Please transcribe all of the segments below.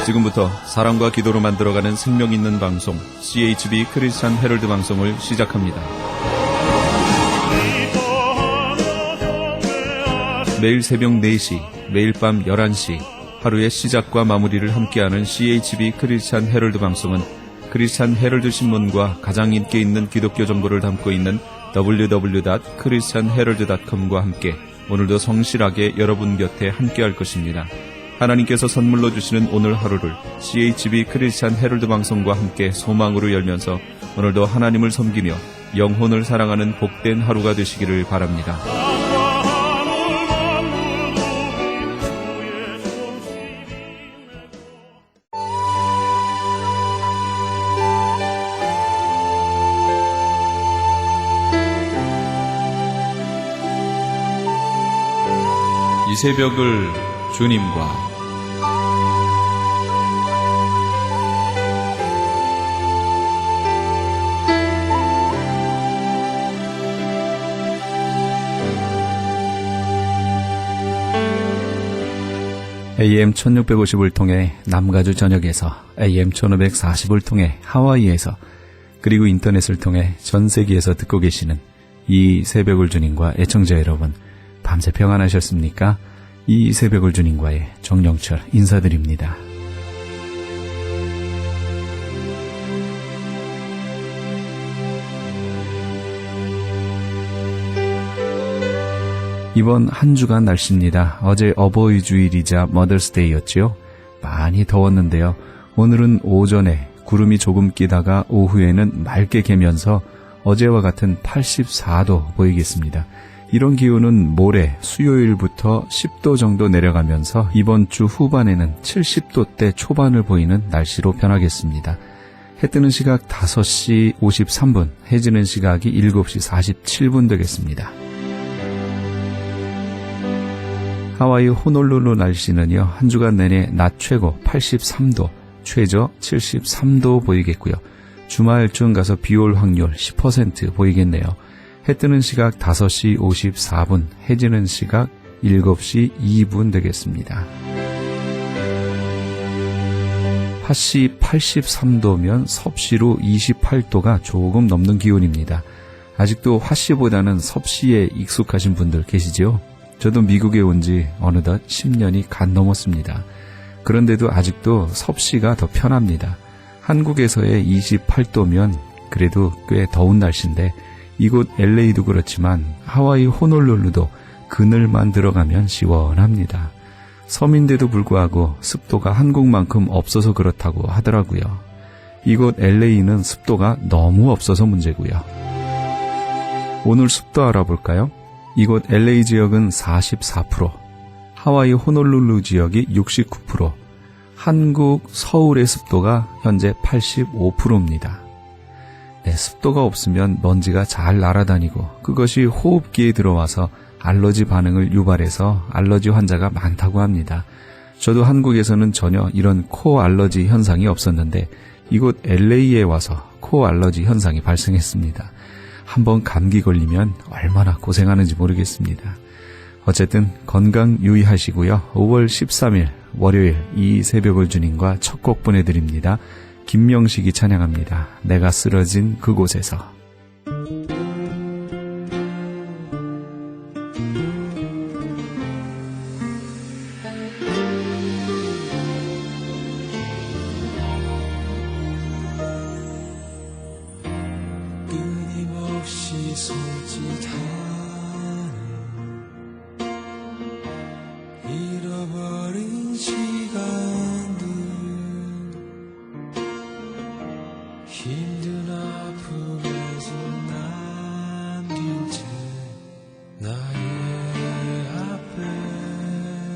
지금부터 사랑과 기도로 만들어가는 생명 있는 방송 CHB 크리스찬 헤럴드 방송을 시작합니다. 매일 새벽 4시, 매일 밤 11시 하루의 시작과 마무리를 함께하는 CHB 크리스찬 헤럴드 방송은 크리스찬 헤럴드 신문과 가장 인기 있는 기독교 정보를 담고 있는 www.christianherald.com과 함께 오늘도 성실하게 여러분 곁에 함께할 것입니다. 하나님께서 선물로 주시는 오늘 하루를 CHB 크리스찬 헤럴드 방송과 함께 소망으로 열면서 오늘도 하나님을 섬기며 영혼을 사랑하는 복된 하루가 되시기를 바랍니다. 이 새벽을 주님과 AM 1650을 통해 남가주 전역에서 AM 1540을 통해 하와이에서 그리고 인터넷을 통해 전 세계에서 듣고 계시는 이 새벽을 주님과 애청자 여러분, 밤새 평안하셨습니까? 이 새벽을 주님과의 정영철 인사드립니다. 이번 한 주간 날씨입니다. 어제 어버이 주일이자 머더스데이였지요. 많이 더웠는데요. 오늘은 오전에 구름이 조금 끼다가 오후에는 맑게 개면서 어제와 같은 84도 보이겠습니다. 이런 기온은 모레 수요일부터 10도 정도 내려가면서 이번 주 후반에는 70도대 초반을 보이는 날씨로 변하겠습니다. 해 뜨는 시각 5시 53분, 해 지는 시각이 7시 47분 되겠습니다. 하와이 호놀룰루 날씨는요, 한 주간 내내 낮 최고 83도, 최저 73도 보이겠고요. 주말쯤 가서 비올 확률 10% 보이겠네요. 해 뜨는 시각 5시 54분, 해 지는 시각 7시 2분 되겠습니다. 화씨 83도면 섭씨로 28도가 조금 넘는 기온입니다. 아직도 화씨보다는 섭씨에 익숙하신 분들 계시죠? 저도 미국에 온 지 어느덧 10년이 간 넘었습니다. 그런데도 아직도 섭씨가 더 편합니다. 한국에서의 28도면 그래도 꽤 더운 날씨인데 이곳 LA도 그렇지만 하와이 호놀룰루도 그늘만 들어가면 시원합니다. 섬인데도 불구하고 습도가 한국만큼 없어서 그렇다고 하더라고요. 이곳 LA는 습도가 너무 없어서 문제고요. 오늘 습도 알아볼까요? 이곳 LA 지역은 44%, 하와이 호놀룰루 지역이 69%, 한국 서울의 습도가 현재 85%입니다. 네, 습도가 없으면 먼지가 잘 날아다니고 그것이 호흡기에 들어와서 알러지 반응을 유발해서 알러지 환자가 많다고 합니다. 저도 한국에서는 전혀 이런 코 알러지 현상이 없었는데 이곳 LA에 와서 코 알러지 현상이 발생했습니다. 한번 감기 걸리면 얼마나 고생하는지 모르겠습니다. 어쨌든 건강 유의하시고요. 5월 13일 월요일 이 새벽을 주님과 첫 곡 보내드립니다. 김명식이 찬양합니다. 내가 쓰러진 그곳에서. 끊임없이 손짓하는 잃어버린 시간들, 힘든 아픔에서 남긴 채 나의 앞에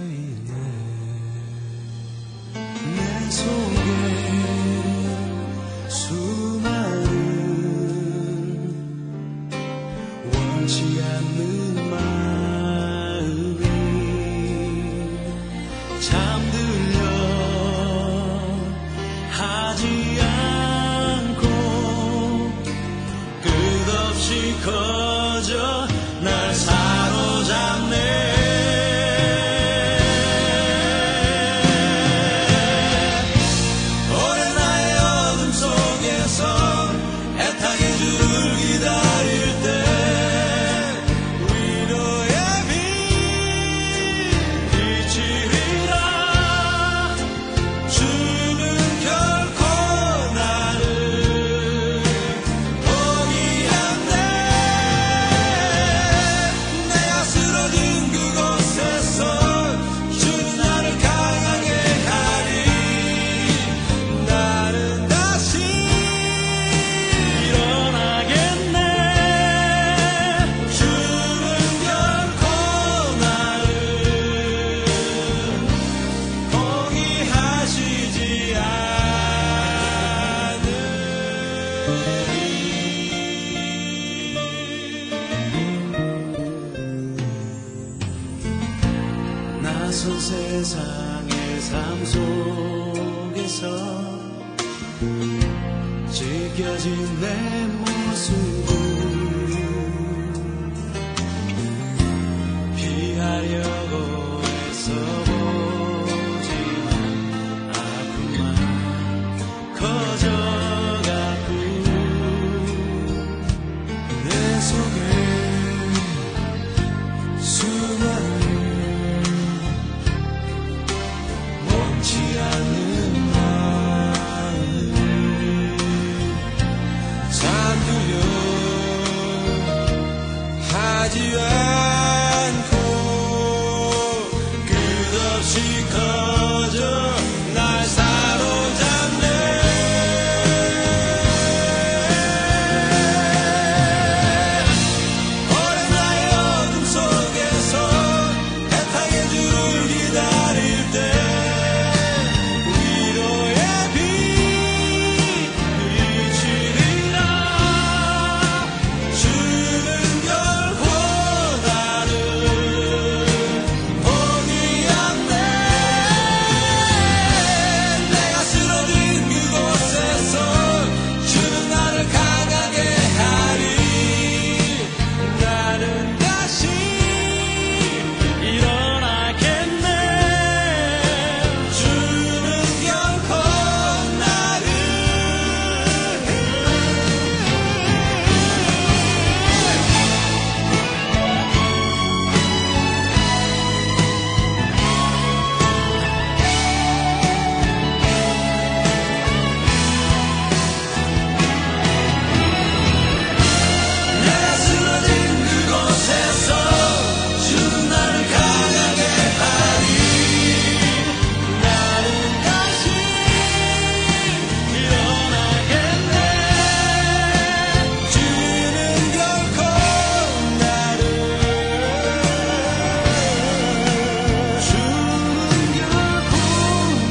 있네. 내 속에 수많은 원치 않는 마음이 잠들려 하지 않고 끝없이 커져 날 사로잡네. 무뎌진 내 모습을 피하려고 애써보지만 아픔만 커져가고 내 속에 수많은 원치 않는 마음을 잠들려 하지 않고 끝없이 커져 날 사로잡네. 오랜 나의 어둠 속에서 애타게 주를 기다릴 때 위로의 빛이리라. 주는 결코 나를 포기하네. 내가 쓰러진 그곳에서 주는 나를 강하게 하리. 나는 다시 일어나겠네. 주는 결코 나를 내가 쓰러진 그곳에서 주는 나를 강하게 하리. 나는 다시 일어나겠네. 주는 결코 나를 주는 결코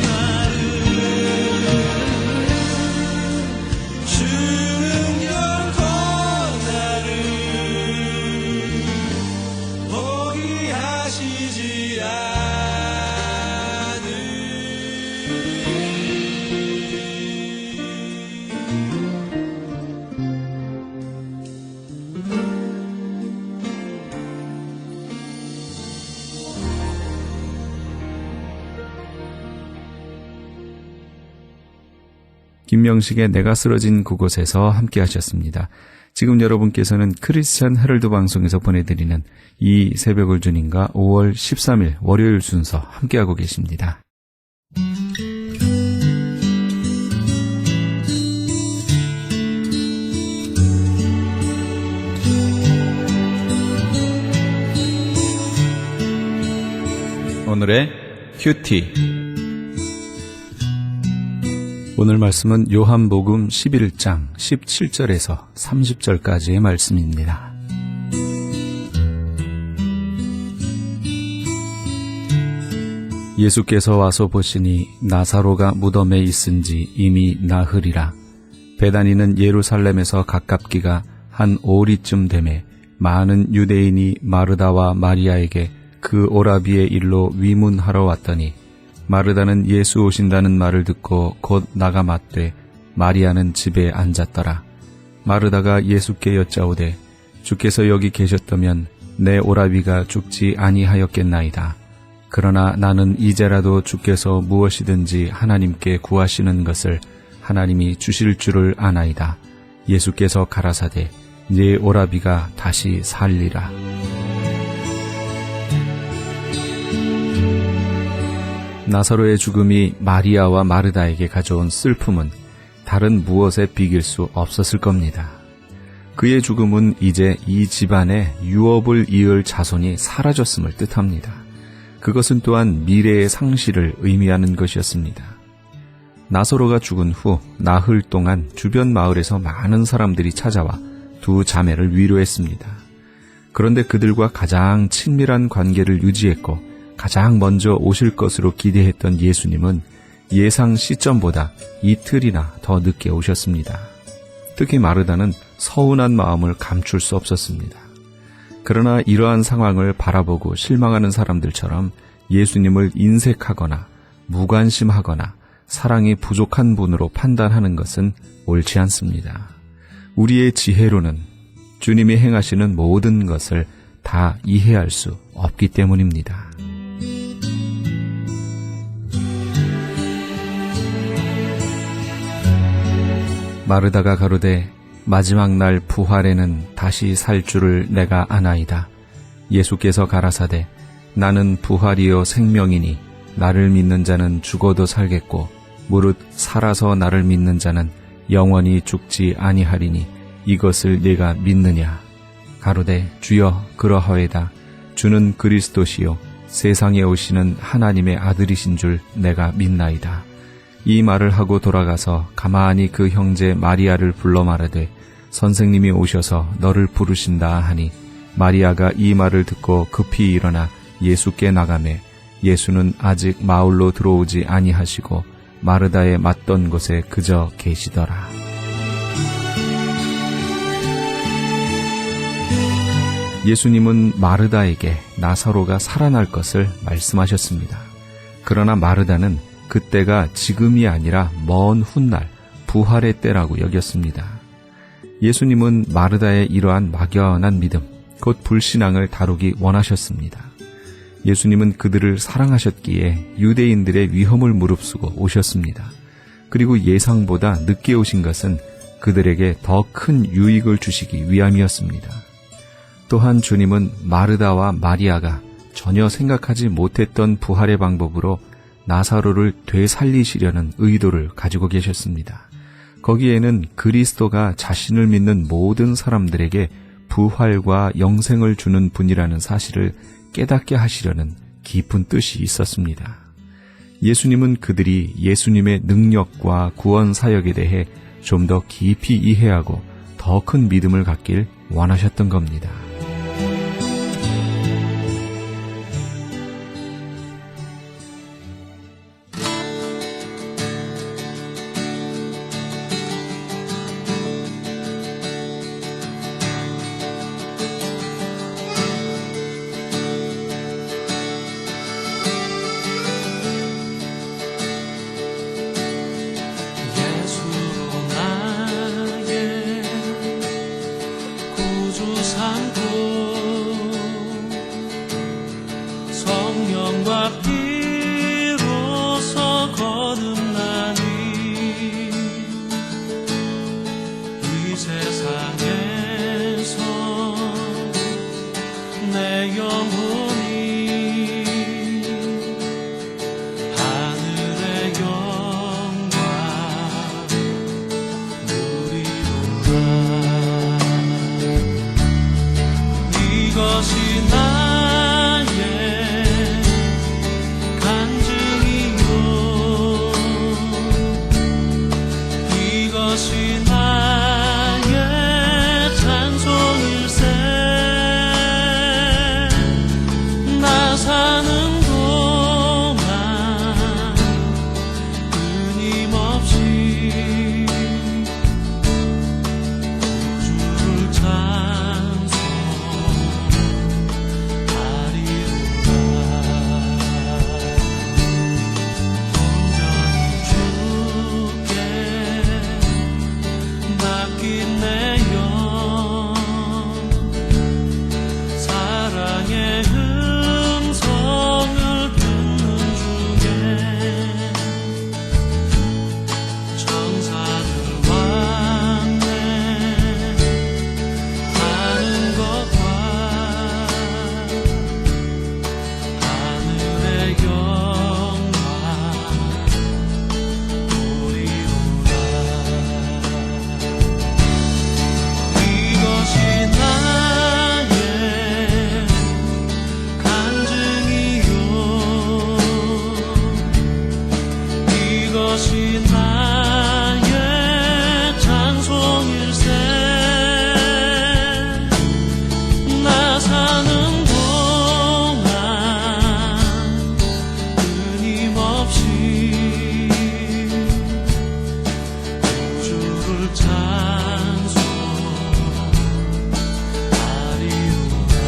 나를 주는 결코 나를 포기하시지 김명식의 내가 쓰러진 그곳에서 함께 하셨습니다. 지금 여러분께서는 크리스천 헤럴드 방송에서 보내드리는 이 새벽을 주님과 5월 13일 월요일 순서 함께하고 계십니다. 오늘의 큐티. 오늘 말씀은 요한복음 11장 17절에서 30절까지의 말씀입니다. 예수께서 와서 보시니 나사로가 무덤에 있은지 이미 나흘이라. 베다니는 예루살렘에서 가깝기가 한 오리쯤 되매 많은 유대인이 마르다와 마리아에게 그 오라비의 일로 위문하러 왔더니 마르다는 예수 오신다는 말을 듣고 곧 나가 맞되 마리아는 집에 앉았더라. 마르다가 예수께 여짜오되 주께서 여기 계셨다면 내 오라비가 죽지 아니하였겠나이다. 그러나 나는 이제라도 주께서 무엇이든지 하나님께 구하시는 것을 하나님이 주실 줄을 아나이다. 예수께서 가라사대 네 오라비가 다시 살리라. 나사로의 죽음이 마리아와 마르다에게 가져온 슬픔은 다른 무엇에 비길 수 없었을 겁니다. 그의 죽음은 이제 이 집안의 유업을 이을 자손이 사라졌음을 뜻합니다. 그것은 또한 미래의 상실을 의미하는 것이었습니다. 나사로가 죽은 후 나흘 동안 주변 마을에서 많은 사람들이 찾아와 두 자매를 위로했습니다. 그런데 그들과 가장 친밀한 관계를 유지했고 가장 먼저 오실 것으로 기대했던 예수님은 예상 시점보다 이틀이나 더 늦게 오셨습니다. 특히 마르다는 서운한 마음을 감출 수 없었습니다. 그러나 이러한 상황을 바라보고 실망하는 사람들처럼 예수님을 인색하거나 무관심하거나 사랑이 부족한 분으로 판단하는 것은 옳지 않습니다. 우리의 지혜로는 주님이 행하시는 모든 것을 다 이해할 수 없기 때문입니다. 마르다가 가로되 마지막 날 부활에는 다시 살 줄을 내가 아나이다. 예수께서 가라사대 나는 부활이요 생명이니 나를 믿는 자는 죽어도 살겠고 무릇 살아서 나를 믿는 자는 영원히 죽지 아니하리니 이것을 네가 믿느냐. 가로되 주여 그러하외다. 주는 그리스도시요 세상에 오시는 하나님의 아들이신 줄 내가 믿나이다. 이 말을 하고 돌아가서 가만히 그 형제 마리아를 불러 말하되 선생님이 오셔서 너를 부르신다 하니 마리아가 이 말을 듣고 급히 일어나 예수께 나가매 예수는 아직 마을로 들어오지 아니하시고 마르다에 맞던 곳에 그저 계시더라. 예수님은 마르다에게 나사로가 살아날 것을 말씀하셨습니다. 그러나 마르다는 그때가 지금이 아니라 먼 훗날 부활의 때라고 여겼습니다. 예수님은 마르다의 이러한 막연한 믿음, 곧 불신앙을 다루기 원하셨습니다. 예수님은 그들을 사랑하셨기에 유대인들의 위험을 무릅쓰고 오셨습니다. 그리고 예상보다 늦게 오신 것은 그들에게 더 큰 유익을 주시기 위함이었습니다. 또한 주님은 마르다와 마리아가 전혀 생각하지 못했던 부활의 방법으로 나사로를 되살리시려는 의도를 가지고 계셨습니다. 거기에는 그리스도가 자신을 믿는 모든 사람들에게 부활과 영생을 주는 분이라는 사실을 깨닫게 하시려는 깊은 뜻이 있었습니다. 예수님은 그들이 예수님의 능력과 구원 사역에 대해 좀 더 깊이 이해하고 더 큰 믿음을 갖길 원하셨던 겁니다. 예수로 나의 구주 삼고 성령과 피로서 거듭나니 이 세상에서 내 영혼이 하늘의 영광 이것이 나의 간증이요 이것이 나의 찬송일세 나 사는 동안 끊임없이 주를 맡긴 내 영 사랑의 음성을 듣는 중에 천사들 왕래 하는 것과 하늘의 영광 보리로라 이것이 나의 간증이요 이것이 나의 찬송일세 나 사는 동안 끊임없이 주를 찬송하리로다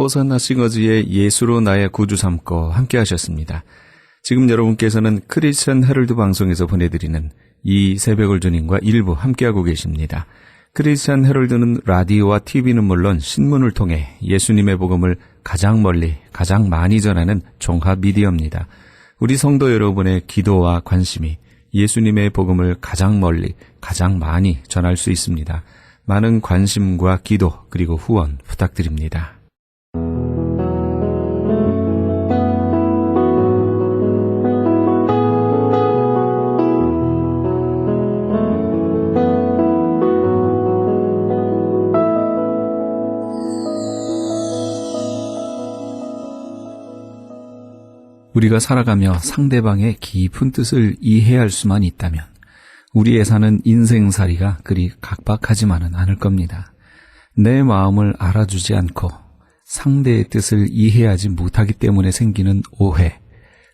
호산나 싱어즈의 예수로 나의 구주 삼고 함께 하셨습니다. 지금 여러분께서는 크리스천 헤럴드 방송에서 보내드리는 이 새벽을 주님과 일부 함께하고 계십니다. 크리스천 헤럴드는 라디오와 TV는 물론 신문을 통해 예수님의 복음을 가장 멀리, 가장 많이 전하는 종합 미디어입니다. 우리 성도 여러분의 기도와 관심이 예수님의 복음을 가장 멀리, 가장 많이 전할 수 있습니다. 많은 관심과 기도 그리고 후원 부탁드립니다. 우리가 살아가며 상대방의 깊은 뜻을 이해할 수만 있다면 우리의 사는 인생살이가 그리 각박하지만은 않을 겁니다. 내 마음을 알아주지 않고 상대의 뜻을 이해하지 못하기 때문에 생기는 오해,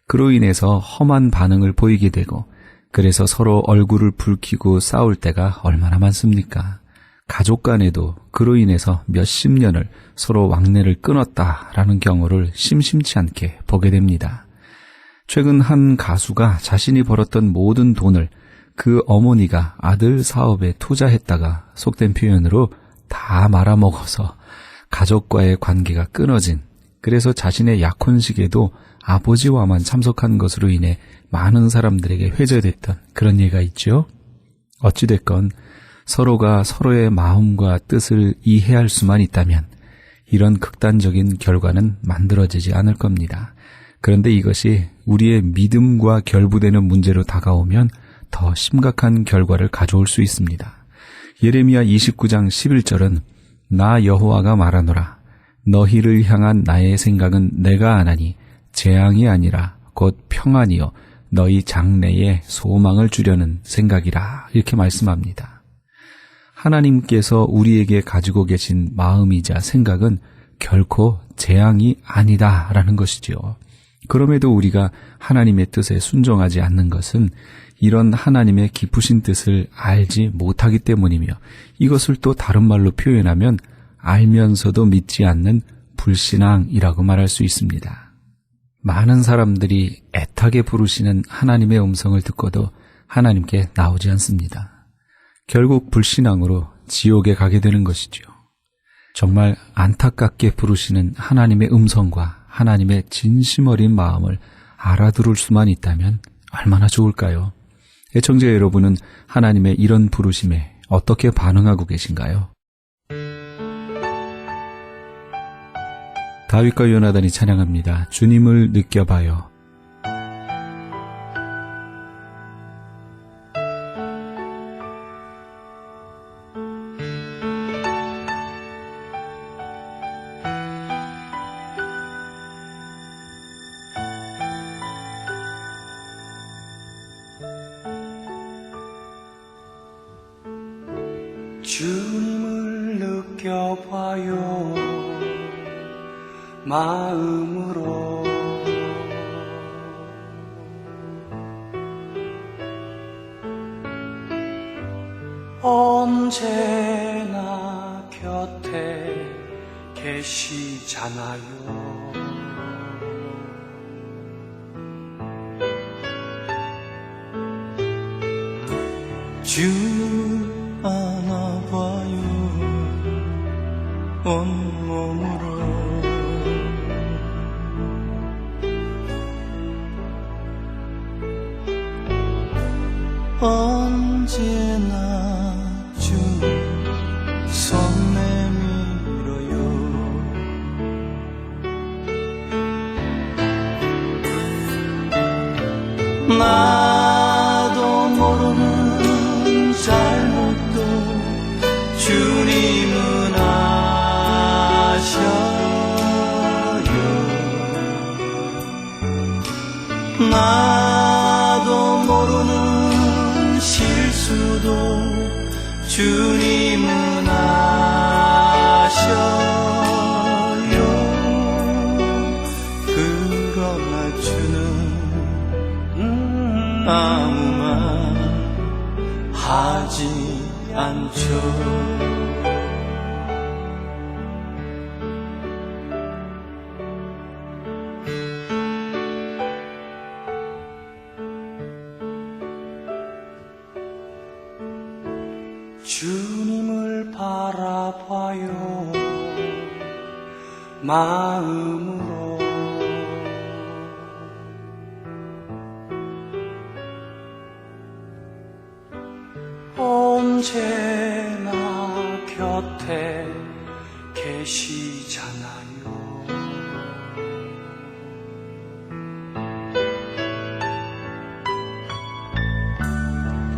그로 인해서 험한 반응을 보이게 되고 그래서 서로 얼굴을 붉히고 싸울 때가 얼마나 많습니까? 가족 간에도 그로 인해서 몇십 년을 서로 왕래를 끊었다라는 경우를 심심치 않게 보게 됩니다. 최근 한 가수가 자신이 벌었던 모든 돈을 그 어머니가 아들 사업에 투자했다가 속된 표현으로 다 말아먹어서 가족과의 관계가 끊어진, 그래서 자신의 약혼식에도 아버지와만 참석한 것으로 인해 많은 사람들에게 회자됐던 그런 예가 있죠. 어찌됐건 서로가 서로의 마음과 뜻을 이해할 수만 있다면 이런 극단적인 결과는 만들어지지 않을 겁니다. 그런데 이것이 우리의 믿음과 결부되는 문제로 다가오면 더 심각한 결과를 가져올 수 있습니다. 예레미야 29장 11절은 나 여호와가 말하노라. 너희를 향한 나의 생각은 내가 아나니 재앙이 아니라 곧 평안이요 너희 장래에 소망을 주려는 생각이라, 이렇게 말씀합니다. 하나님께서 우리에게 가지고 계신 마음이자 생각은 결코 재앙이 아니다라는 것이지요. 그럼에도 우리가 하나님의 뜻에 순종하지 않는 것은 이런 하나님의 깊으신 뜻을 알지 못하기 때문이며, 이것을 또 다른 말로 표현하면 알면서도 믿지 않는 불신앙이라고 말할 수 있습니다. 많은 사람들이 애타게 부르시는 하나님의 음성을 듣고도 하나님께 나오지 않습니다. 결국 불신앙으로 지옥에 가게 되는 것이죠. 정말 안타깝게 부르시는 하나님의 음성과 하나님의 진심 어린 마음을 알아들을 수만 있다면 얼마나 좋을까요? 애청자 여러분은 하나님의 이런 부르심에 어떻게 반응하고 계신가요? 다윗과 요나단이 찬양합니다. 주님을 느껴봐요. 주님을 느껴봐요 마음으로 언제나 곁에 계시잖아요. 주님 안아봐요 온몸으로 언제나 주님 손 내밀어요. 나도 모르는 잘못도 주님은 아셔요. 나도 모르는 실수도 주님은 아셔요. 그러나 주는 아무 말 하지 않죠. 주님을 바라봐요 마음으로 언제나 곁에 계시잖아요.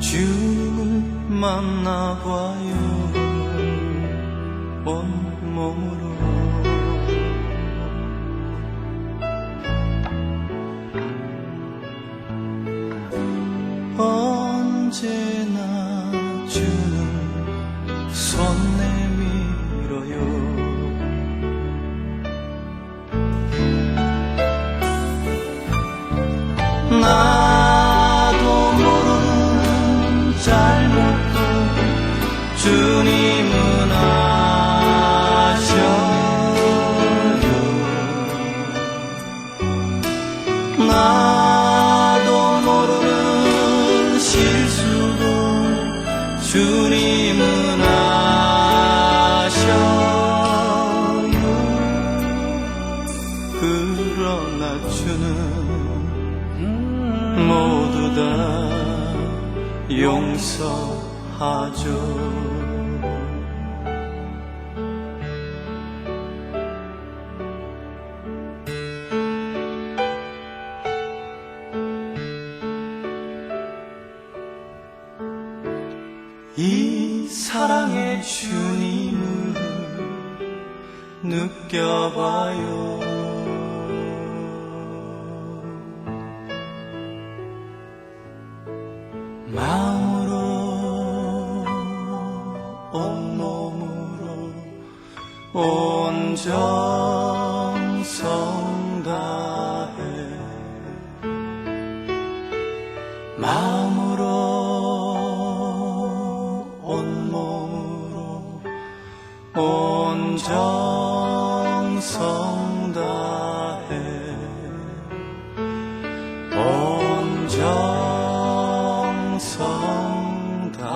주님을 만나봐요 온몸으로 언제나 주는 손 내밀어요 나도 모르는 잘못도 주님은 아셔요 나도 모르는 실수도 주님은 아셔요 그러나 주는 모두 다 용서하죠 이 사랑의 주님을 느껴봐요 마음으로 온몸으로 온 정성 다해 마음으로 온몸으로 온 정성 다해 온 정성 다해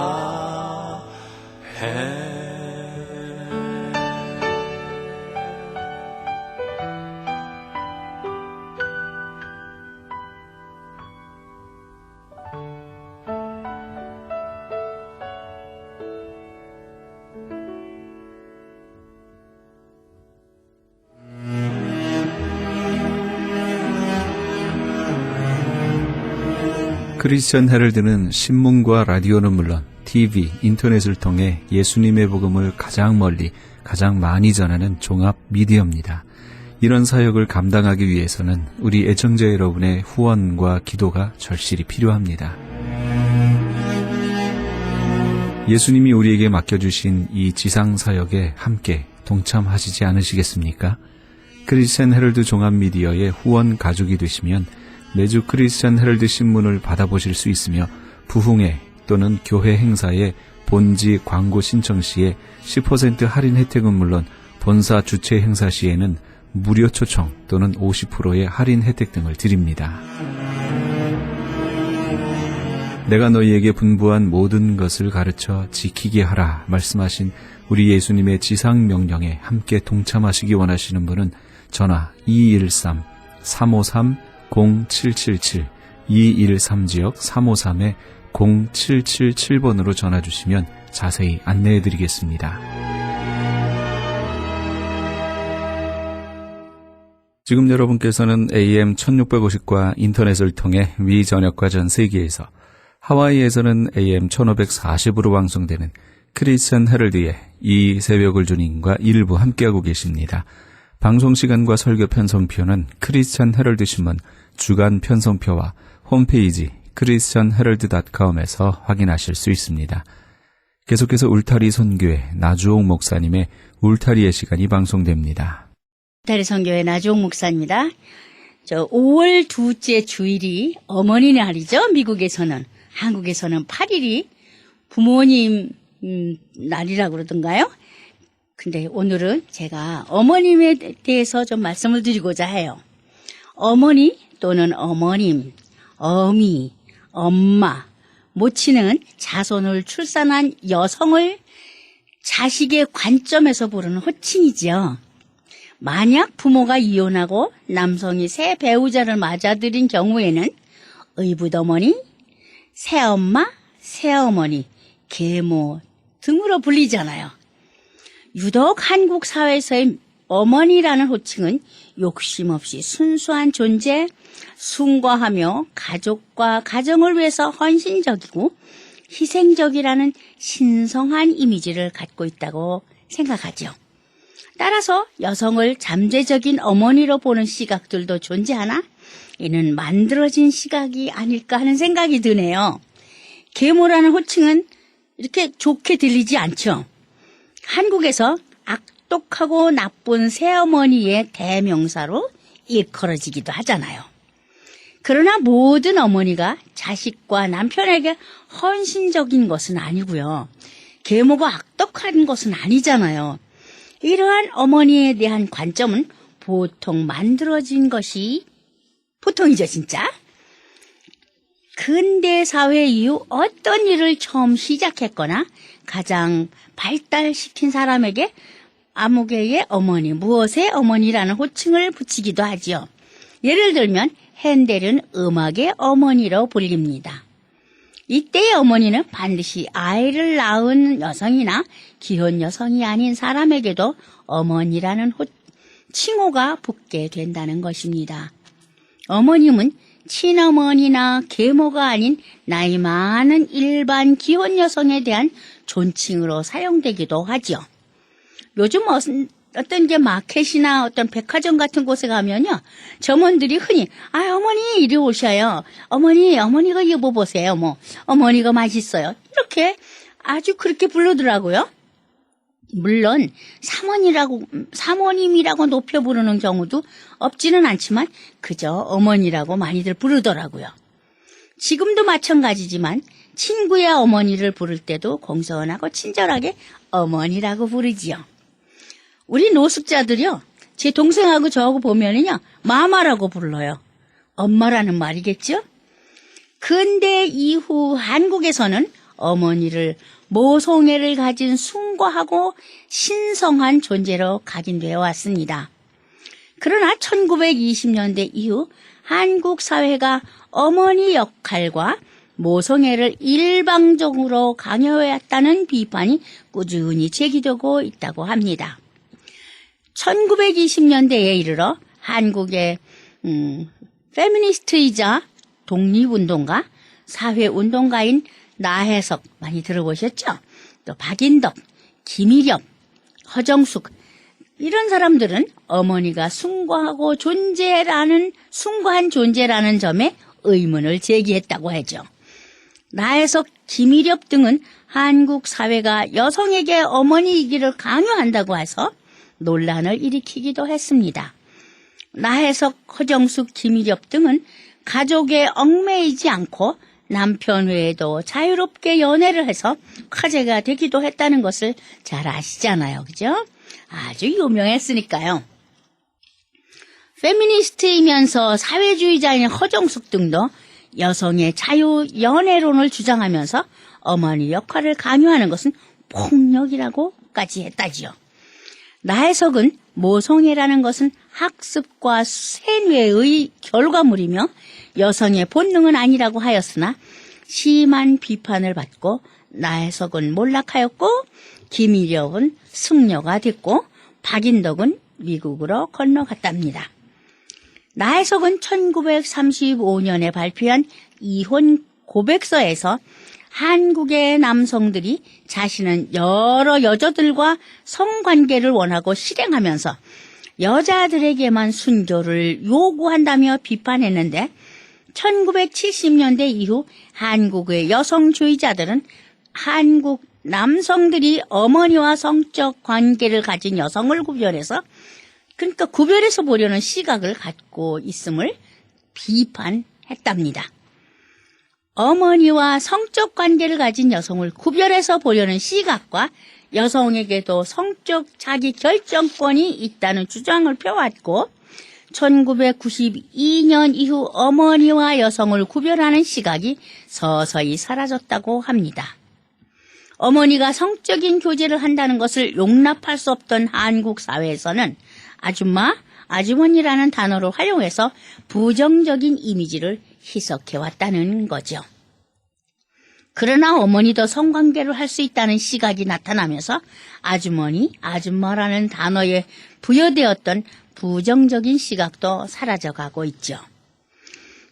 크리스천 헤럴드는 신문과 라디오는 물론 TV, 인터넷을 통해 예수님의 복음을 가장 멀리, 가장 많이 전하는 종합 미디어입니다. 이런 사역을 감당하기 위해서는 우리 애청자 여러분의 후원과 기도가 절실히 필요합니다. 예수님이 우리에게 맡겨주신 이 지상 사역에 함께 동참하시지 않으시겠습니까? 크리스천 헤럴드 종합 미디어의 후원 가족이 되시면 매주 크리스천 헤럴드 신문을 받아보실 수 있으며 부흥회 또는 교회 행사에 본지 광고 신청 시에 10% 할인 혜택은 물론 본사 주최 행사 시에는 무료 초청 또는 50%의 할인 혜택 등을 드립니다. 내가 너희에게 분부한 모든 것을 가르쳐 지키게 하라 말씀하신 우리 예수님의 지상 명령에 함께 동참하시기 원하시는 분은 전화 213-353-0777 213지역 353-0777번으로 전화주시면 자세히 안내해드리겠습니다. 지금 여러분께서는 AM 1650과 인터넷을 통해 미 전역과 전 세계에서 하와이에서는 AM 1540으로 방송되는 크리스천 헤럴드의 이 새벽을 주님과 일부 함께하고 계십니다. 방송시간과 설교 편성표는 크리스천 헤럴드 신문 주간 편성표와 홈페이지 christianherald.com에서 확인하실 수 있습니다. 계속해서 울타리 선교회 나주옥 목사님의 울타리의 시간이 방송됩니다. 울타리 선교회 나주옥 목사입니다. 5월 둘째 주일이 어머니 날이죠. 미국에서는. 한국에서는 8일이 부모님 날이라고 그러던가요? 근데 오늘은 제가 어머님에 대해서 좀 말씀을 드리고자 해요. 어머니 또는 어머님, 어미, 엄마, 모친은 자손을 출산한 여성을 자식의 관점에서 부르는 호칭이지요. 만약 부모가 이혼하고 남성이 새 배우자를 맞아들인 경우에는 의붓어머니, 새엄마, 새어머니, 계모 등으로 불리잖아요. 유독 한국 사회에서의 어머니라는 호칭은 욕심 없이 순수한 존재, 순과하며 가족과 가정을 위해서 헌신적이고 희생적이라는 신성한 이미지를 갖고 있다고 생각하죠. 따라서 여성을 잠재적인 어머니로 보는 시각들도 존재하나 이는 만들어진 시각이 아닐까 하는 생각이 드네요. 계모라는 호칭은 이렇게 좋게 들리지 않죠. 한국에서 악독하고 나쁜 새어머니의 대명사로 일컬어지기도 하잖아요. 그러나 모든 어머니가 자식과 남편에게 헌신적인 것은 아니고요. 계모가 악독한 것은 아니잖아요. 이러한 어머니에 대한 관점은 보통 만들어진 것이 보통이죠, 진짜. 근대 사회 이후 어떤 일을 처음 시작했거나 가장 발달시킨 사람에게 아무개의 어머니, 무엇의 어머니라는 호칭을 붙이기도 하지요. 예를 들면 핸델은 음악의 어머니로 불립니다. 이때의 어머니는 반드시 아이를 낳은 여성이나 기혼 여성이 아닌 사람에게도 어머니라는 칭호가 붙게 된다는 것입니다. 어머님은 친어머니나 계모가 아닌 나이 많은 일반 기혼 여성에 대한 존칭으로 사용되기도 하죠. 요즘 어떤 이제 마켓이나 어떤 백화점 같은 곳에 가면요, 점원들이 흔히 어머니 이리 오셔요. 어머니가 이거 보세요. 어머니가 맛있어요. 이렇게 아주 그렇게 부르더라고요. 물론 사모님이라고 높여 부르는 경우도 없지는 않지만 그저 어머니라고 많이들 부르더라고요. 지금도 마찬가지지만 친구의 어머니를 부를 때도 공손하고 친절하게 어머니라고 부르지요. 우리 노숙자들이요, 제 동생하고 저하고 보면은요, 마마라고 불러요. 엄마라는 말이겠죠? 근대 이후 한국에서는 어머니를 모성애를 가진 숭고하고 신성한 존재로 각인되어 왔습니다. 그러나 1920년대 이후 한국 사회가 어머니 역할과 모성애를 일방적으로 강요해왔다는 비판이 꾸준히 제기되고 있다고 합니다. 1920년대에 이르러 한국의 페미니스트이자 독립운동가, 사회운동가인 나혜석 많이 들어보셨죠? 또 박인덕, 김일엽, 허정숙 이런 사람들은 어머니가 숭고한 존재라는 점에 의문을 제기했다고 하죠. 나혜석, 김일엽 등은 한국 사회가 여성에게 어머니이기를 강요한다고 해서 논란을 일으키기도 했습니다. 나혜석, 허정숙, 김일엽 등은 가족에 얽매이지 않고 남편 외에도 자유롭게 연애를 해서 화제가 되기도 했다는 것을 잘 아시잖아요. 그죠? 아주 유명했으니까요. 페미니스트이면서 사회주의자인 허정숙 등도 여성의 자유 연애론을 주장하면서 어머니 역할을 강요하는 것은 폭력이라고까지 했다지요. 나혜석은 모성애라는 것은 학습과 세뇌의 결과물이며 여성의 본능은 아니라고 하였으나 심한 비판을 받고 나혜석은 몰락하였고 김일엽은 승려가 됐고 박인덕은 미국으로 건너갔답니다. 나혜석은 1935년에 발표한 이혼 고백서에서 한국의 남성들이 자신은 여러 여자들과 성관계를 원하고 실행하면서 여자들에게만 순교를 요구한다며 비판했는데 1970년대 이후 한국의 여성주의자들은 한국 남성들이 어머니와 성적 관계를 가진 여성을 구별해서 보려는 시각을 갖고 있음을 비판했답니다. 어머니와 성적 관계를 가진 여성을 구별해서 보려는 시각과 여성에게도 성적 자기 결정권이 있다는 주장을 펴왔고 1992년 이후 어머니와 여성을 구별하는 시각이 서서히 사라졌다고 합니다. 어머니가 성적인 교제를 한다는 것을 용납할 수 없던 한국 사회에서는 아줌마, 아주머니라는 단어를 활용해서 부정적인 이미지를 희석해왔다는 거죠. 그러나 어머니도 성관계를 할 수 있다는 시각이 나타나면서 아주머니, 아줌마라는 단어에 부여되었던 부정적인 시각도 사라져가고 있죠.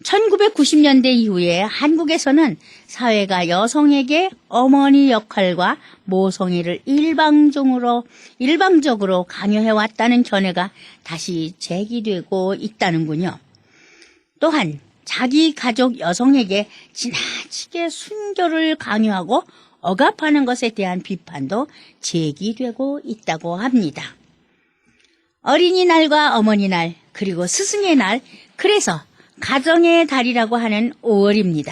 1990년대 이후에 한국에서는 사회가 여성에게 어머니 역할과 모성애를 일방적으로 강요해왔다는 견해가 다시 제기되고 있다는군요. 또한 자기 가족 여성에게 지나치게 순교를 강요하고 억압하는 것에 대한 비판도 제기되고 있다고 합니다. 어린이날과 어머니날 그리고 스승의 날, 그래서 가정의 달이라고 하는 5월입니다.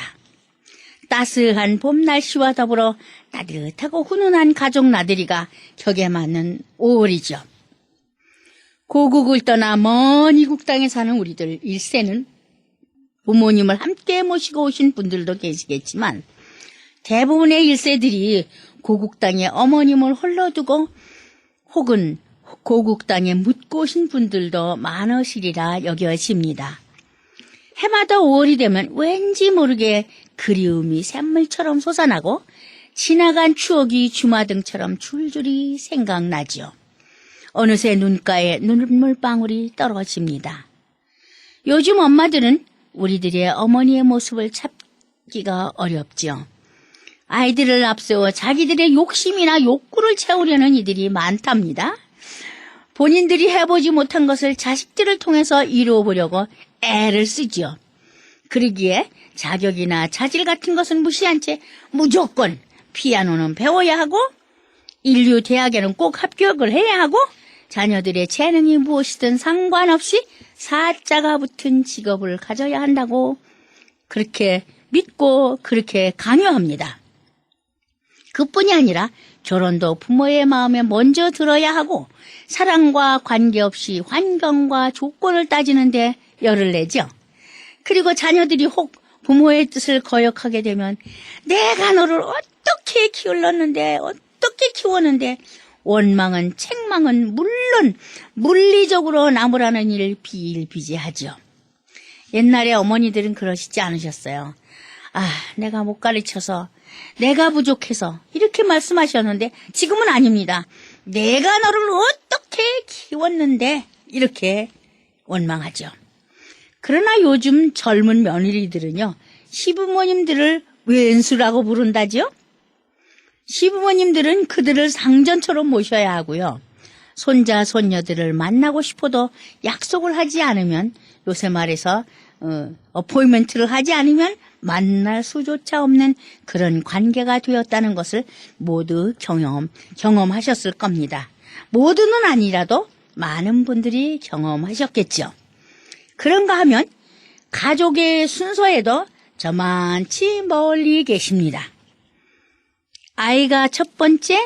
따스한 봄 날씨와 더불어 따뜻하고 훈훈한 가족 나들이가 격에 맞는 5월이죠. 고국을 떠나 먼 이국 땅에 사는 우리들 일세는 부모님을 함께 모시고 오신 분들도 계시겠지만 대부분의 일세들이 고국 땅에 어머님을 홀로 두고 혹은 고국 땅에 묻고 오신 분들도 많으시리라 여겨집니다. 해마다 5월이 되면 왠지 모르게 그리움이 샘물처럼 솟아나고 지나간 추억이 주마등처럼 줄줄이 생각나죠. 어느새 눈가에 눈물방울이 떨어집니다. 요즘 엄마들은 우리들의 어머니의 모습을 찾기가 어렵죠. 아이들을 앞세워 자기들의 욕심이나 욕구를 채우려는 이들이 많답니다. 본인들이 해보지 못한 것을 자식들을 통해서 이루어보려고 애를 쓰죠. 그러기에 자격이나 자질 같은 것은 무시한 채 무조건 피아노는 배워야 하고 인류 대학에는 꼭 합격을 해야 하고 자녀들의 재능이 무엇이든 상관없이 사자가 붙은 직업을 가져야 한다고 그렇게 믿고 그렇게 강요합니다. 그뿐이 아니라 결혼도 부모의 마음에 먼저 들어야 하고 사랑과 관계없이 환경과 조건을 따지는데 열을 내죠. 그리고 자녀들이 혹 부모의 뜻을 거역하게 되면 내가 너를 어떻게 키웠는데 어떻게 키웠는데 원망은 책망은 물론 물리적으로 나무라는 일을 비일비재하죠. 옛날에 어머니들은 그러시지 않으셨어요. 내가 못 가르쳐서 내가 부족해서 이렇게 말씀하셨는데 지금은 아닙니다. 내가 너를 어떻게 키웠는데 이렇게 원망하죠. 그러나 요즘 젊은 며느리들은요, 시부모님들을 왼수라고 부른다죠. 시부모님들은 그들을 상전처럼 모셔야 하고요. 손자, 손녀들을 만나고 싶어도 약속을 하지 않으면, 요새 말해서 어포인먼트를 하지 않으면 만날 수조차 없는 그런 관계가 되었다는 것을 모두 경험하셨을 겁니다. 모두는 아니라도 많은 분들이 경험하셨겠죠. 그런가 하면 가족의 순서에도 저만치 멀리 계십니다. 아이가 첫 번째,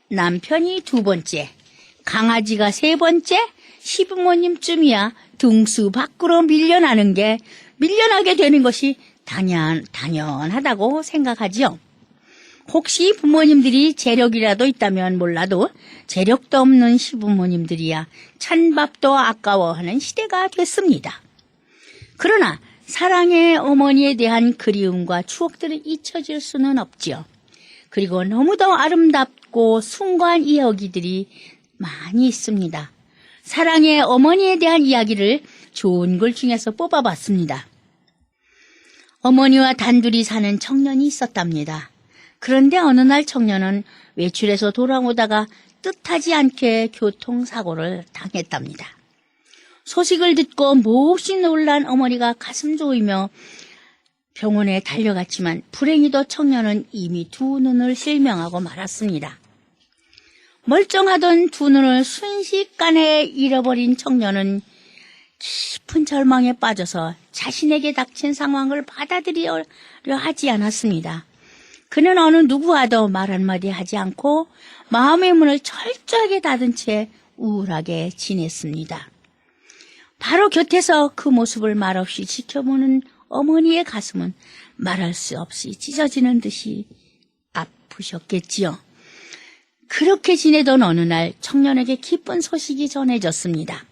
남편이 두 번째, 강아지가 세 번째, 시부모님쯤이야 등수 밖으로 밀려나게 되는 것이 당연하다고 생각하지요. 혹시 부모님들이 재력이라도 있다면 몰라도 재력도 없는 시부모님들이야 찬밥도 아까워하는 시대가 됐습니다. 그러나 사랑의 어머니에 대한 그리움과 추억들을 잊혀질 수는 없지요. 그리고 너무도 아름답고 숭고한 이야기들이 많이 있습니다. 사랑의 어머니에 대한 이야기를 좋은 글 중에서 뽑아봤습니다. 어머니와 단둘이 사는 청년이 있었답니다. 그런데 어느 날 청년은 외출해서 돌아오다가 뜻하지 않게 교통사고를 당했답니다. 소식을 듣고 몹시 놀란 어머니가 가슴 조이며 병원에 달려갔지만 불행히도 청년은 이미 두 눈을 실명하고 말았습니다. 멀쩡하던 두 눈을 순식간에 잃어버린 청년은 깊은 절망에 빠져서 자신에게 닥친 상황을 받아들이려 하지 않았습니다. 그는 어느 누구와도 말 한마디 하지 않고 마음의 문을 철저하게 닫은 채 우울하게 지냈습니다. 바로 곁에서 그 모습을 말없이 지켜보는 어머니의 가슴은 말할 수 없이 찢어지는 듯이 아프셨겠지요. 그렇게 지내던 어느 날 청년에게 기쁜 소식이 전해졌습니다.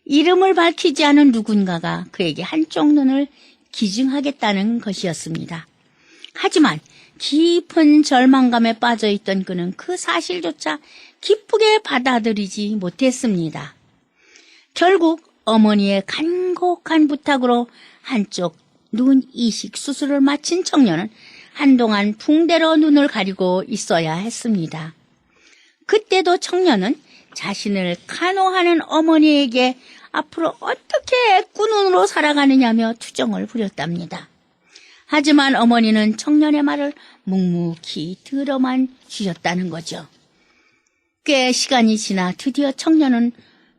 이름을 밝히지 않은 누군가가 그에게 한쪽 눈을 기증하겠다는 것이었습니다. 하지만 깊은 절망감에 빠져있던 그는 그 사실조차 기쁘게 받아들이지 못했습니다. 결국 어머니의 간곡한 부탁으로 한쪽 눈 이식 수술을 마친 청년은 한동안 붕대로 눈을 가리고 있어야 했습니다. 그때도 청년은 자신을 간호하는 어머니에게 앞으로 어떻게 꾼눈으로 살아가느냐며 투정을 부렸답니다. 하지만 어머니는 청년의 말을 묵묵히 들어만 주셨다는 거죠. 꽤 시간이 지나 드디어 청년은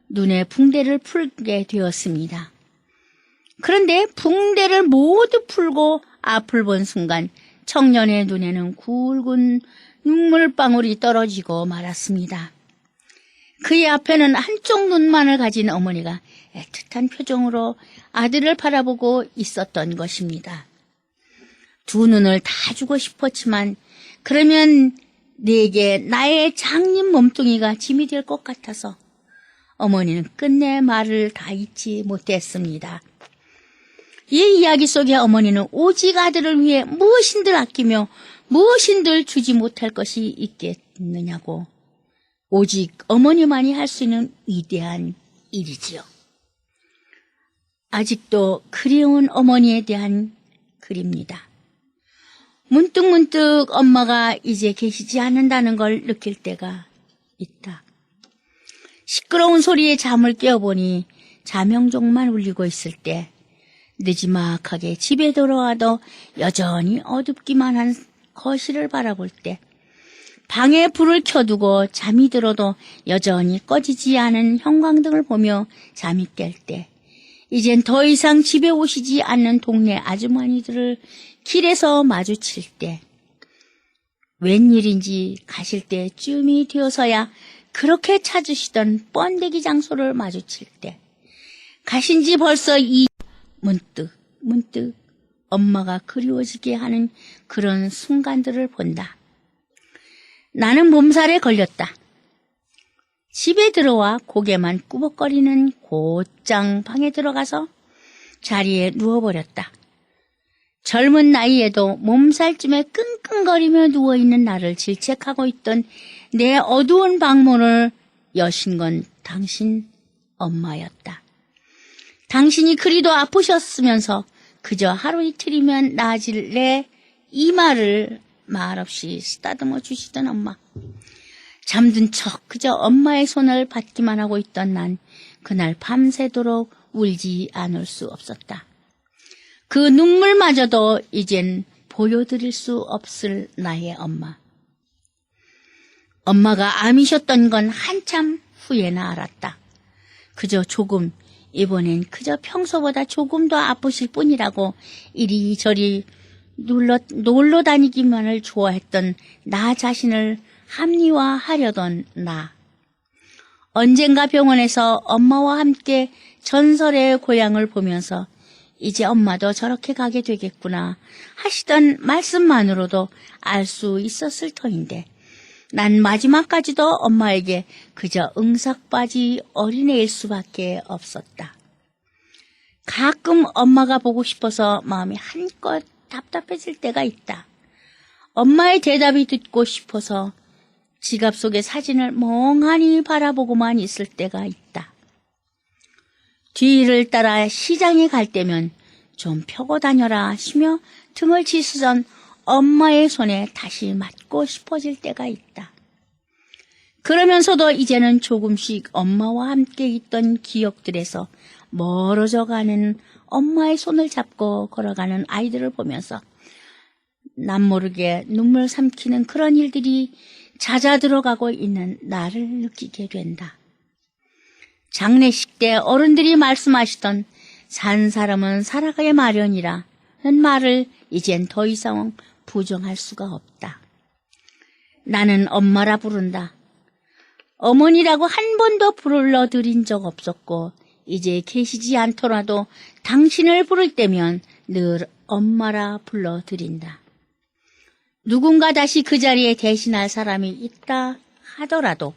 눈에 붕대를 풀게 되었습니다. 그런데 붕대를 모두 풀고 앞을 본 순간 청년의 눈에는 굵은 눈물방울이 떨어지고 말았습니다. 그의 앞에는 한쪽 눈만을 가진 어머니가 애틋한 표정으로 아들을 바라보고 있었던 것입니다. 두 눈을 다 주고 싶었지만 그러면 내게 나의 장님 몸뚱이가 짐이 될 것 같아서 어머니는 끝내 말을 다 잊지 못했습니다. 이 이야기 속에 어머니는 오직 아들을 위해 무엇인들 아끼며 무엇인들 주지 못할 것이 있겠느냐고 오직 어머니만이 할 수 있는 위대한 일이지요. 아직도 그리운 어머니에 대한 글입니다. 문득문득 엄마가 이제 계시지 않는다는 걸 느낄 때가 있다. 시끄러운 소리에 잠을 깨어보니 자명종만 울리고 있을 때 느지막하게 집에 돌아와도 여전히 어둡기만 한 거실을 바라볼 때 방에 불을 켜두고 잠이 들어도 여전히 꺼지지 않은 형광등을 보며 잠이 깰 때 이젠 더 이상 집에 오시지 않는 동네 아주머니들을 길에서 마주칠 때 웬일인지 가실 때쯤이 되어서야 그렇게 찾으시던 번데기 장소를 마주칠 때 가신 지 벌써 문득 엄마가 그리워지게 하는 그런 순간들을 본다. 나는 몸살에 걸렸다. 집에 들어와 고개만 꾸벅거리는 곧장 방에 들어가서 자리에 누워버렸다. 젊은 나이에도 몸살쯤에 끙끙거리며 누워있는 나를 질책하고 있던 내 어두운 방문을 여신 건 당신 엄마였다. 당신이 그리도 아프셨으면서 그저 하루 이틀이면 나아질래 이 말을 말없이 쓰다듬어 주시던 엄마. 잠든 척 그저 엄마의 손을 받기만 하고 있던 난 그날 밤새도록 울지 않을 수 없었다. 그 눈물마저도 이젠 보여드릴 수 없을 나의 엄마. 엄마가 암이셨던 건 한참 후에나 알았다. 그저 조금, 이번엔 그저 평소보다 조금 더 아프실 뿐이라고 이리저리 놀러 다니기만을 좋아했던 나 자신을 합리화하려던 나. 언젠가 병원에서 엄마와 함께 전설의 고향을 보면서 이제 엄마도 저렇게 가게 되겠구나 하시던 말씀만으로도 알 수 있었을 터인데 난 마지막까지도 엄마에게 그저 응석바지 어린애일 수밖에 없었다. 가끔 엄마가 보고 싶어서 마음이 한껏 답답해질 때가 있다. 엄마의 대답이 듣고 싶어서 지갑 속의 사진을 멍하니 바라보고만 있을 때가 있다. 뒤를 따라 시장에 갈 때면 좀 펴고 다녀라 하시며 등을 치수던 엄마의 손에 다시 맞고 싶어질 때가 있다. 그러면서도 이제는 조금씩 엄마와 함께 있던 기억들에서 멀어져가는 엄마의 손을 잡고 걸어가는 아이들을 보면서 남모르게 눈물 삼키는 그런 일들이 잦아들어가고 있는 나를 느끼게 된다. 장례식 때 어른들이 말씀하시던 산 사람은 살아가야 마련이라는 말을 이젠 더 이상 부정할 수가 없다. 나는 엄마라 부른다. 어머니라고 한 번도 불러드린 적 없었고 이제 계시지 않더라도 당신을 부를 때면 늘 엄마라 불러드린다. 누군가 다시 그 자리에 대신할 사람이 있다 하더라도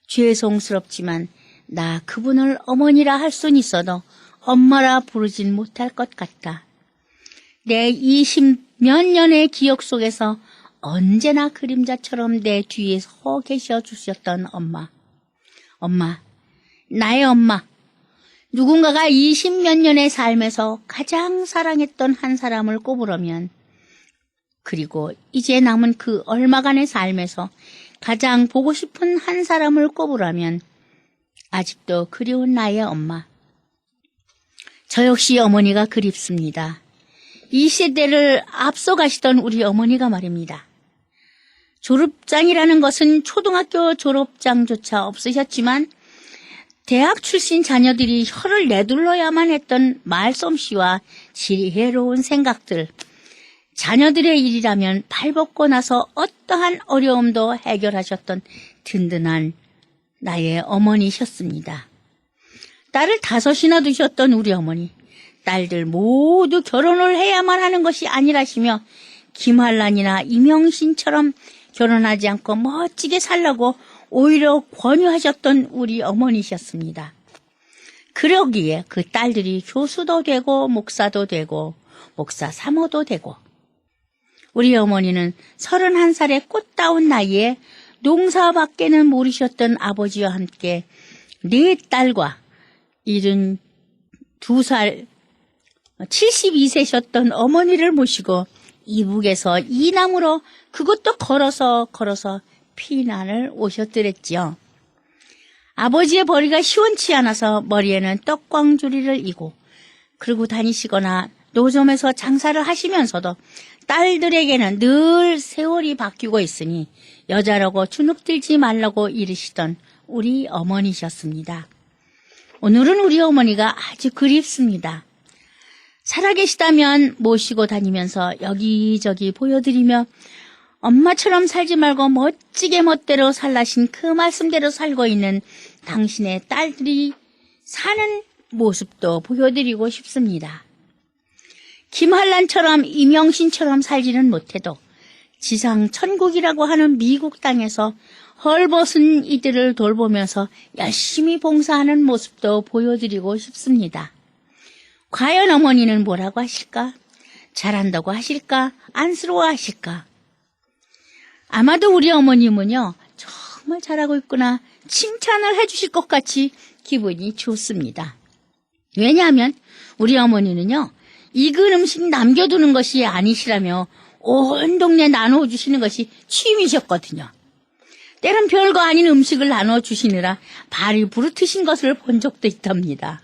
죄송스럽지만 나 그분을 어머니라 할 순 있어도 엄마라 부르진 못할 것 같다. 내 20몇 년의 기억 속에서 언제나 그림자처럼 내 뒤에 서 계셔 주셨던 엄마. 엄마, 나의 엄마. 누군가가 20몇 년의 삶에서 가장 사랑했던 한 사람을 꼽으려면, 그리고 이제 남은 그 얼마간의 삶에서 가장 보고 싶은 한 사람을 꼽으라면 아직도 그리운 나의 엄마. 저 역시 어머니가 그립습니다. 이 세대를 앞서가시던 우리 어머니가 말입니다. 졸업장이라는 것은 초등학교 졸업장조차 없으셨지만 대학 출신 자녀들이 혀를 내둘러야만 했던 말솜씨와 지혜로운 생각들, 자녀들의 일이라면 발벗고 나서 어떠한 어려움도 해결하셨던 든든한 나의 어머니셨습니다. 딸을 5이나 두셨던 우리 어머니, 딸들 모두 결혼을 해야만 하는 것이 아니라시며 김한란이나 이명신처럼 결혼하지 않고 멋지게 살라고 오히려 권유하셨던 우리 어머니셨습니다. 그러기에 그 딸들이 교수도 되고 목사도 되고 목사 사모도 되고, 우리 어머니는 31살의 꽃다운 나이에 농사밖에는 모르셨던 아버지와 함께 4딸과 72살 72세셨던 어머니를 모시고 이북에서 이남으로 그것도 걸어서 피난을 오셨더랬지요. 아버지의 벌이가 시원치 않아서 머리에는 떡광주리를 이고 그러고 다니시거나 노점에서 장사를 하시면서도 딸들에게는 늘 세월이 바뀌고 있으니 여자라고 주눅들지 말라고 이르시던 우리 어머니셨습니다. 오늘은 우리 어머니가 아주 그립습니다. 살아계시다면 모시고 다니면서 여기저기 보여드리며 엄마처럼 살지 말고 멋지게 멋대로 살라신 그 말씀대로 살고 있는 당신의 딸들이 사는 모습도 보여드리고 싶습니다. 김한란처럼 이명신처럼 살지는 못해도 지상 천국이라고 하는 미국 땅에서 헐벗은 이들을 돌보면서 열심히 봉사하는 모습도 보여드리고 싶습니다. 과연 어머니는 뭐라고 하실까? 잘한다고 하실까? 안쓰러워하실까? 아마도 우리 어머님은요, 정말 잘하고 있구나 칭찬을 해주실 것 같이 기분이 좋습니다. 왜냐하면 우리 어머니는요, 익은 음식 남겨두는 것이 아니시라며 온 동네 나눠주시는 것이 취미셨거든요. 때론 별거 아닌 음식을 나눠주시느라 발이 부르트신 것을 본 적도 있답니다.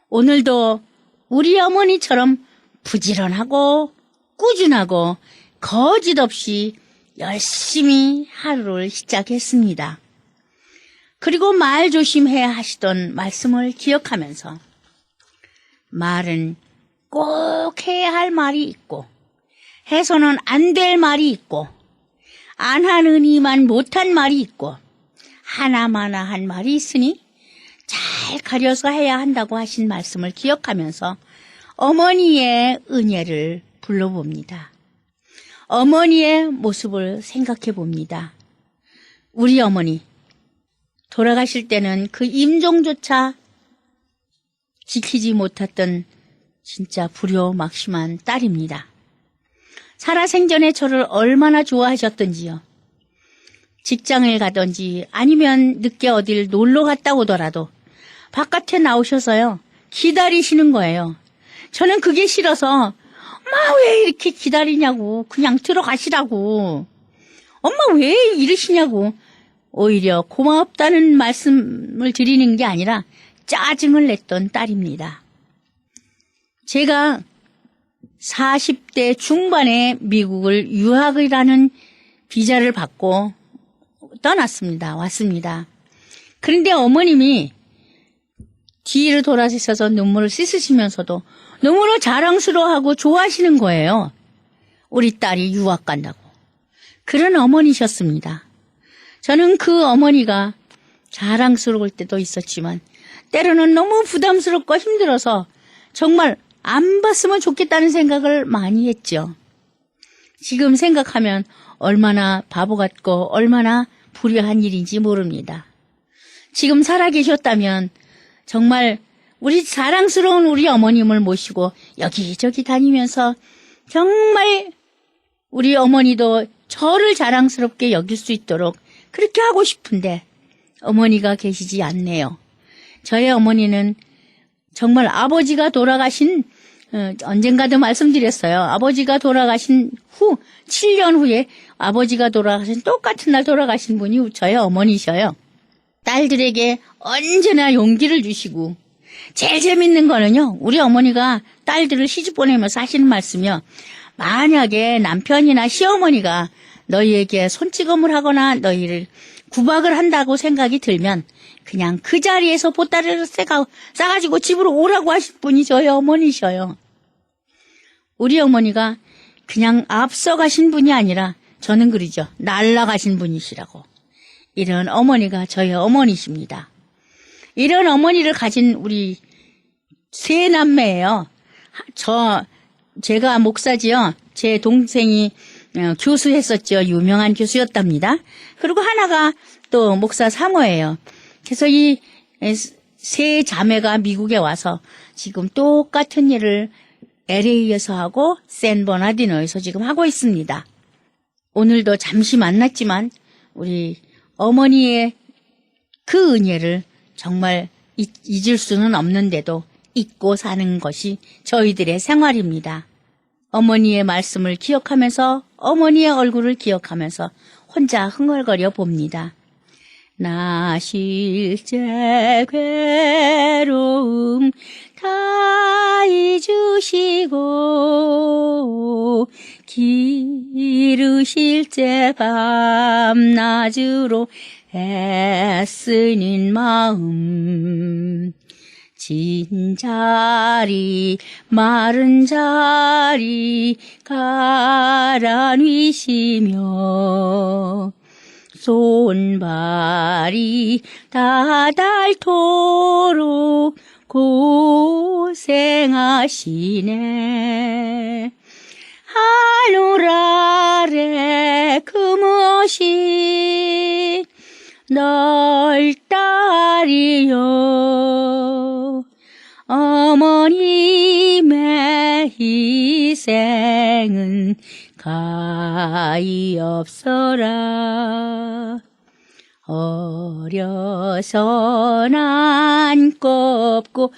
오늘도 우리 어머니처럼 부지런하고 꾸준하고 거짓 없이 열심히 하루를 시작했습니다. 그리고 말 조심해야 하시던 말씀을 기억하면서 말은 꼭 해야 할 말이 있고 해서는 안 될 말이 있고 안 하느니만 못한 말이 있고 하나마나 한 말이 있으니 잘 가려서 해야 한다고 하신 말씀을 기억하면서 어머니의 은혜를 불러봅니다. 어머니의 모습을 생각해 봅니다. 우리 어머니 돌아가실 때는 그 임종조차 지키지 못했던 진짜 불효막심한 딸입니다. 살아생전에 저를 얼마나 좋아하셨던지요. 직장을 가든지 아니면 늦게 어딜 놀러 갔다 오더라도 바깥에 나오셔서요, 기다리시는 거예요. 저는 그게 싫어서 엄마 왜 이렇게 기다리냐고, 그냥 들어가시라고, 엄마 왜 이러시냐고 오히려 고맙다는 말씀을 드리는 게 아니라 짜증을 냈던 딸입니다. 제가 40대 중반에 미국을 유학이라는 비자를 받고 왔습니다. 그런데 어머님이 뒤로 돌아서셔서 눈물을 씻으시면서도 너무나 자랑스러워하고 좋아하시는 거예요. 우리 딸이 유학 간다고. 그런 어머니셨습니다. 저는 그 어머니가 자랑스러울 때도 있었지만 때로는 너무 부담스럽고 힘들어서 정말 안 봤으면 좋겠다는 생각을 많이 했죠. 지금 생각하면 얼마나 바보 같고 얼마나 불효한 일인지 모릅니다. 지금 살아계셨다면 정말 우리 자랑스러운 우리 어머님을 모시고 여기저기 다니면서 정말 우리 어머니도 저를 자랑스럽게 여길 수 있도록 그렇게 하고 싶은데 어머니가 계시지 않네요. 저의 어머니는 정말 아버지가 돌아가신 언젠가도 말씀드렸어요. 아버지가 돌아가신 후 7년 후에 아버지가 돌아가신 똑같은 날 돌아가신 분이 저의 어머니셔요. 딸들에게 언제나 용기를 주시고 제일 재밌는 거는요. 우리 어머니가 딸들을 시집 보내면서 하시는 말씀이요. 만약에 남편이나 시어머니가 너희에게 손찌검을 하거나 너희를 구박을 한다고 생각이 들면 그냥 그 자리에서 보따리를 싸가지고 집으로 오라고 하실 분이 저희 어머니셔요. 우리 어머니가 그냥 앞서가신 분이 아니라 저는 그러죠. 날아가신 분이시라고. 이런 어머니가 저희 어머니십니다. 이런 어머니를 가진 우리 세 남매예요. 제가 목사지요. 제 동생이 교수했었죠. 유명한 교수였답니다. 그리고 하나가 또 목사 사모예요. 그래서 이 세 자매가 미국에 와서 지금 똑같은 일을 LA에서 하고 샌버나디노에서 지금 하고 있습니다. 오늘도 잠시 만났지만 우리 어머니의 그 은혜를 정말 잊을 수는 없는데도 잊고 사는 것이 저희들의 생활입니다. 어머니의 말씀을 기억하면서 어머니의 얼굴을 기억하면서 혼자 흥얼거려 봅니다. 나 실제 괴로움 다 잊으시고 기르실제 밤낮으로 애쓰는 마음 진 자리 마른 자리 가라뉘시며 손발이 다 닳도록 고생하시네. 하늘 아래 금옷이 넓다리요. 어머님의 희생은 가히 없어라. 어려서 난 꼽고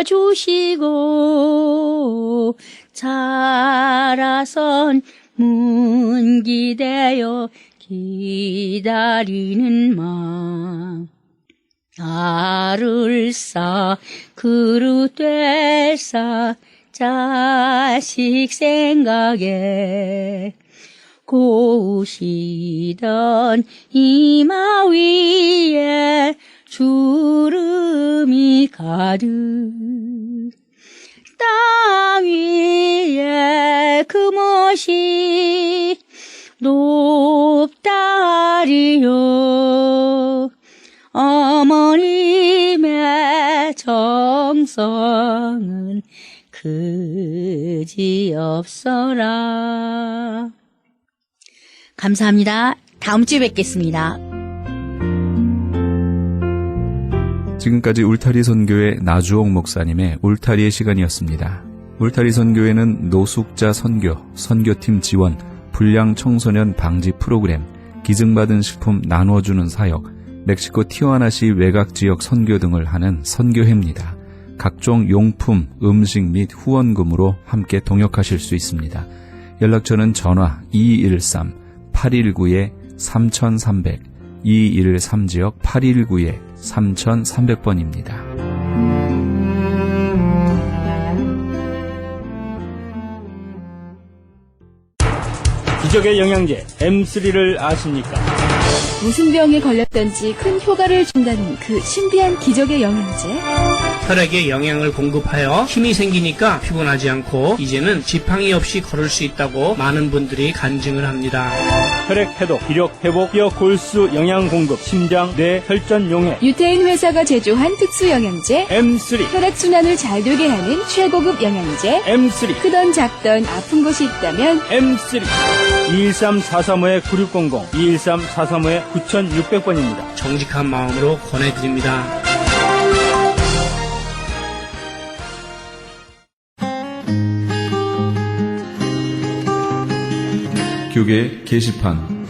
얼러주시고 자라선 문기대어 기다리는 마음 알을 싸 그릇되 싸 자식 생각에 고우시던 이마 위에 주름이 가득 땅 위에 금옷이 높다리요. 어머님의 정성은 그지없어라. 감사합니다. 다음 주에 뵙겠습니다. 지금까지 울타리 선교회 나주옥 목사님의 울타리의 시간이었습니다. 울타리 선교회는 노숙자 선교, 선교팀 지원, 불량 청소년 방지 프로그램, 기증받은 식품 나눠주는 사역, 멕시코 티와나시 외곽지역 선교 등을 하는 선교회입니다. 각종 용품, 음식 및 후원금으로 함께 동역하실 수 있습니다. 연락처는 전화 213-819-3300, 213지역 819-3300번입니다. 기적의 영양제 M3를 아십니까? 무슨 병에 걸렸던지 큰 효과를 준다는 그 신비한 기적의 영양제. 혈액에 영양을 공급하여 힘이 생기니까 피곤하지 않고 이제는 지팡이 없이 걸을 수 있다고 많은 분들이 간증을 합니다. 혈액 해독, 기력 회복, 뼈 골수 영양 공급, 심장, 뇌, 혈전 용해. 유태인 회사가 제조한 특수 영양제. M3, 혈액 순환을 잘 되게 하는 최고급 영양제. M3, 크던 작던 아픈 곳이 있다면 M3. 213-435-9600, 213-435-9600번입니다. 정직한 마음으로 권해드립니다. 교계 게시판.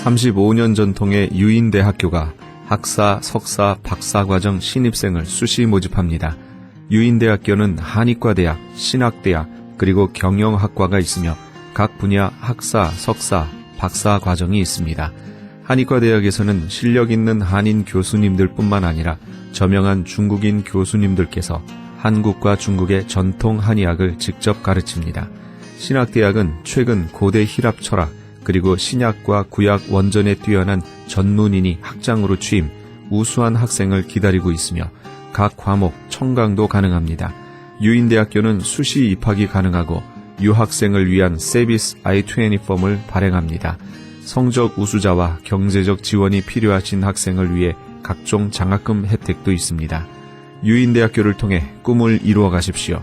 (35년) 전통의 유인대학교가 학사, 석사, 박사과정 신입생을 수시 모집합니다. 유인대학교는 한의과대학, 신학대학, 그리고 경영학과가 있으며 각 분야 학사, 석사, 박사 과정이 있습니다. 한의과대학에서는 실력 있는 한인 교수님들 뿐만 아니라 저명한 중국인 교수님들께서 한국과 중국의 전통 한의학을 직접 가르칩니다. 신학대학은 최근 고대 히랍 철학 그리고 신약과 구약 원전에 뛰어난 전문인이 학장으로 취임, 우수한 학생을 기다리고 있으며 각 과목 청강도 가능합니다. 유인대학교는 수시 입학이 가능하고 유학생을 위한 세비스 I-20펌을 발행합니다. 성적 우수자와 경제적 지원이 필요하신 학생을 위해 각종 장학금 혜택도 있습니다. 유인대학교를 통해 꿈을 이루어 가십시오.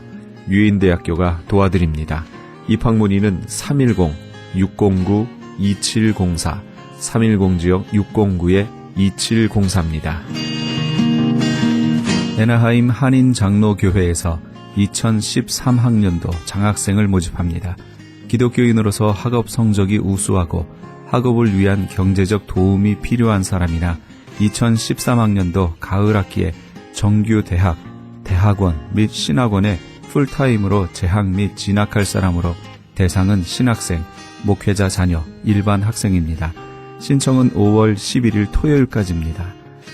유인대학교가 도와드립니다. 입학 문의는 310-609-2704, 310-609-2704입니다. 에나하임 한인장로교회에서 2013학년도 장학생을 모집합니다. 기독교인으로서 학업 성적이 우수하고 학업을 위한 경제적 도움이 필요한 사람이나 2013학년도 가을 학기에 정규 대학, 대학원 및 신학원에 풀타임으로 재학 및 진학할 사람으로 대상은 신학생, 목회자 자녀, 일반 학생입니다. 신청은 5월 11일 토요일까지입니다.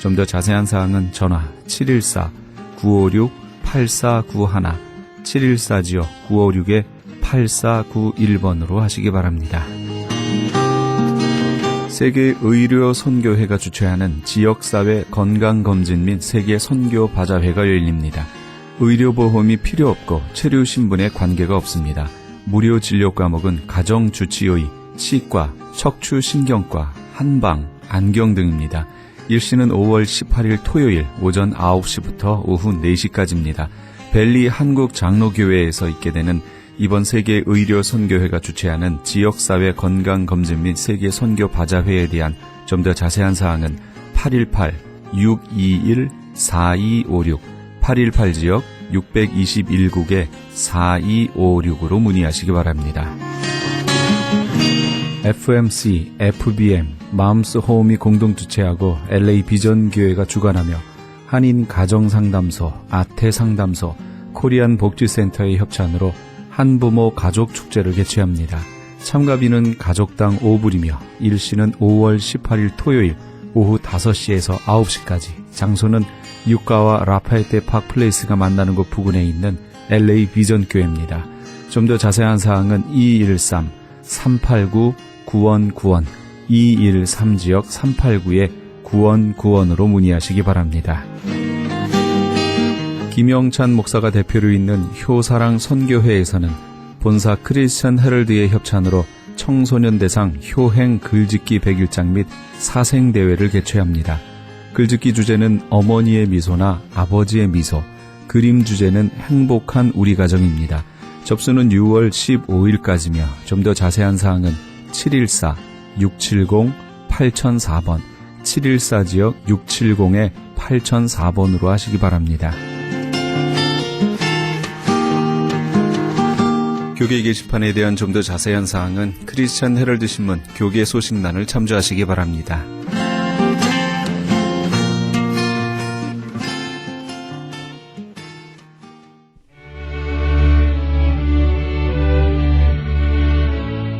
좀 더 자세한 사항은 전화 714-956-8491, 714-956-8491번으로 하시기 바랍니다. 세계 의료 선교회가 주최하는 지역사회 건강검진 및 세계 선교 바자회가 열립니다. 의료보험이 필요 없고 체류 신분에 관계가 없습니다. 무료 진료 과목은 가정주치의, 치과, 척추신경과, 한방, 안경 등입니다. 일시는 5월 18일 토요일 오전 9시부터 오후 4시까지입니다. 벨리 한국장로교회에서 있게 되는 이번 세계 의료 선교회가 주최하는 지역사회 건강검진 및 세계 선교 바자회에 대한 좀 더 자세한 사항은 818-621-4256, 818지역 621국에 4256으로 문의하시기 바랍니다. FMC, FBM, 맘스 호음이 공동 주최하고 LA 비전교회가 주관하며 한인 가정상담소, 아태상담소, 코리안 복지센터의 협찬으로 한부모 가족축제를 개최합니다. 참가비는 가족당 5불이며 일시는 5월 18일 토요일 오후 5시에서 9시까지, 장소는 유가와 라파에테 파크플레이스가 만나는 곳 부근에 있는 LA 비전교회입니다. 좀 더 자세한 사항은 213-389-9191, 213지역 389-9191으로 문의하시기 바랍니다. 김영찬 목사가 대표로 있는 효사랑 선교회에서는 본사 크리스천 헤럴드의 협찬으로 청소년 대상 효행 글짓기 100일장 및 사생대회를 개최합니다. 글짓기 주제는 어머니의 미소나 아버지의 미소, 그림 주제는 행복한 우리 가정입니다. 접수는 6월 15일까지며 좀 더 자세한 사항은 714-670-8004번, 714지역 670-8004번으로 하시기 바랍니다. 교계 게시판에 대한 좀 더 자세한 사항은 크리스천 헤럴드 신문 교계 소식란을 참조하시기 바랍니다.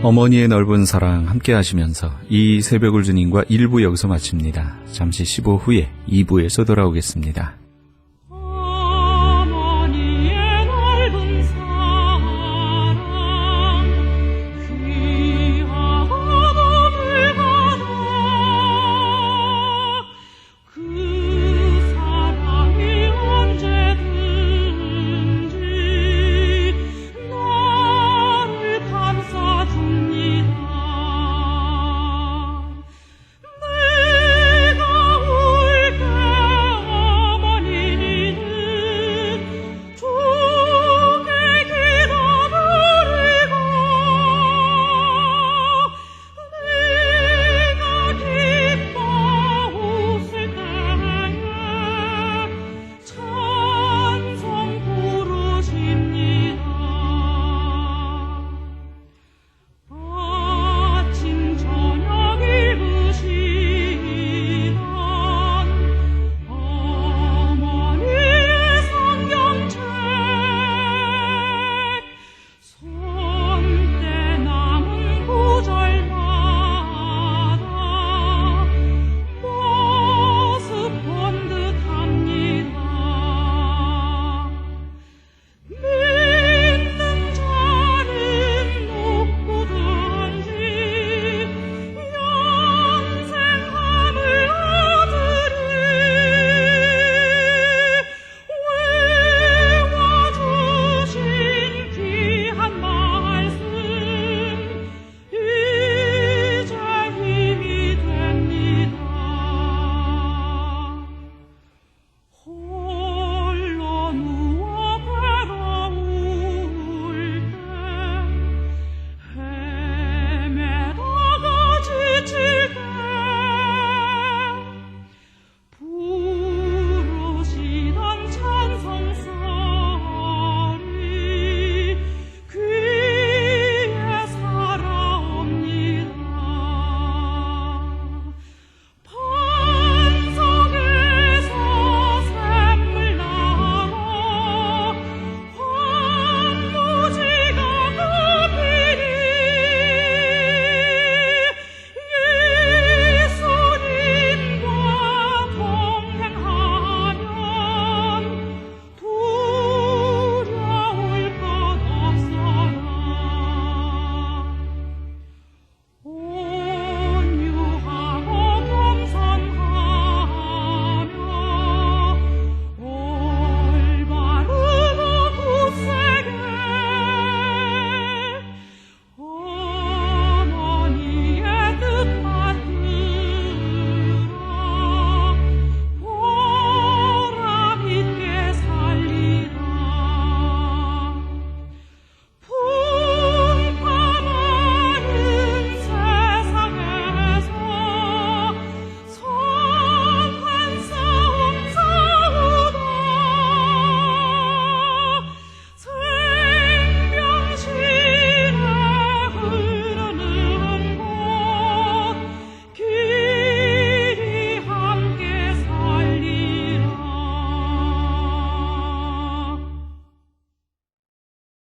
어머니의 넓은 사랑 함께 하시면서 이 새벽을 주님과 1부 여기서 마칩니다. 잠시 15 후에 2부에서 돌아오겠습니다.